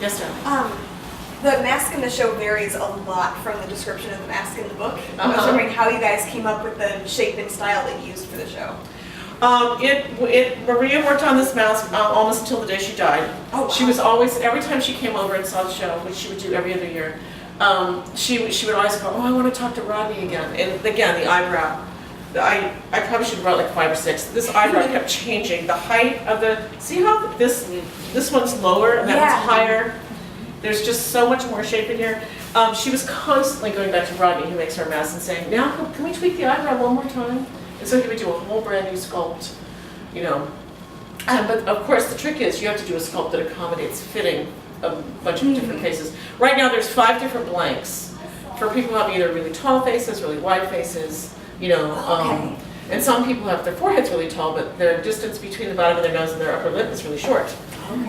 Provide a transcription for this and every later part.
Yes, darling. The mask in the show varies a lot from the description of the mask in the book. I was Uh-huh. wondering how you guys came up with the shape and style that you used for the show. Maria worked on this mask almost until the day she died. Oh, wow. She was always, every time she came over and saw the show, which she would do every other year, she would always go, oh, I want to talk to Rodney again. And again, the eyebrow. I probably should have brought like 5 or 6. This eyebrow kept changing. The height of the, see how this one's lower and that one's higher? There's just so much more shape in here. She was constantly going back to Rodney, who makes her mask, and saying, now can we tweak the eyebrow one more time? And so he would do a whole brand new sculpt, you know. But of course the trick is you have to do a sculpt that accommodates fitting a bunch of different faces. Right now there's 5 different blanks for people who have either really tall faces, really wide faces, you know. And some people have their foreheads really tall, but their distance between the bottom of their nose and their upper lip is really short.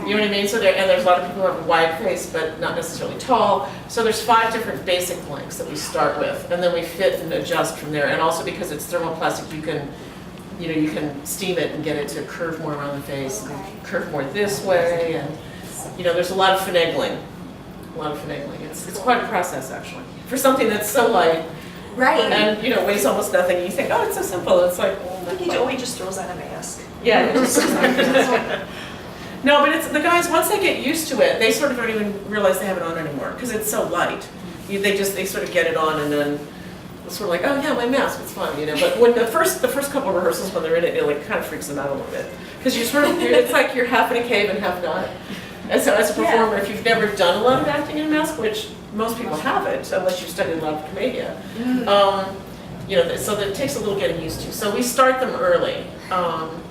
You know what I mean? So there's a lot of people who have a wide face, but not necessarily tall. So there's 5 different basic blanks that we start with, and then we fit and adjust from there. And also because it's thermoplastic, you can steam it and get it to curve more around the face, and curve more this way, and there's a lot of finagling. It's quite a process actually for something that's so light. Right. And weighs almost nothing. You think, oh, it's so simple. It's like, He just throws on a mask. yeah. It just No, but it's the guys, once they get used to it, they sort of don't even realize they have it on anymore because it's so light. They sort of get it on and then it's sort of like, oh yeah, my mask, it's fun, But when the first couple of rehearsals when they're in it, it like kind of freaks them out a little bit because it's like you're half in a cave and half not. And so as a performer, if you've never done a lot of acting in a mask, which most people haven't, unless you've studied a lot of commedia, so that it takes a little getting used to. So we start them early.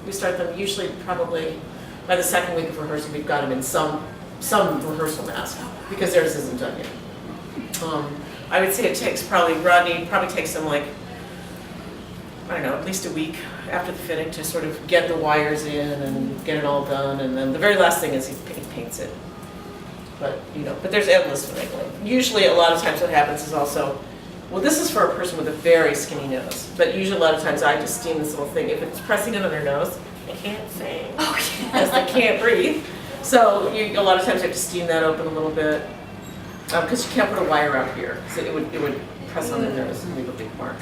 We start them usually probably by the 2nd week of rehearsal. We've got them in some rehearsal mask because theirs isn't done yet. I would say it takes Rodney takes them like, I don't know, at least a week after the fitting to sort of get the wires in and get it all done, and then the very last thing is he paints it. But there's endless finagling. Usually, a lot of times, what happens is also, well, this is for a person with a very skinny nose. But usually, a lot of times, I just steam this little thing. If it's pressing it on their nose, they can't sing because they can't breathe. So a lot of times, you have to steam that open a little bit because you can't put a wire out here, so it would press on their nose and leave a big mark.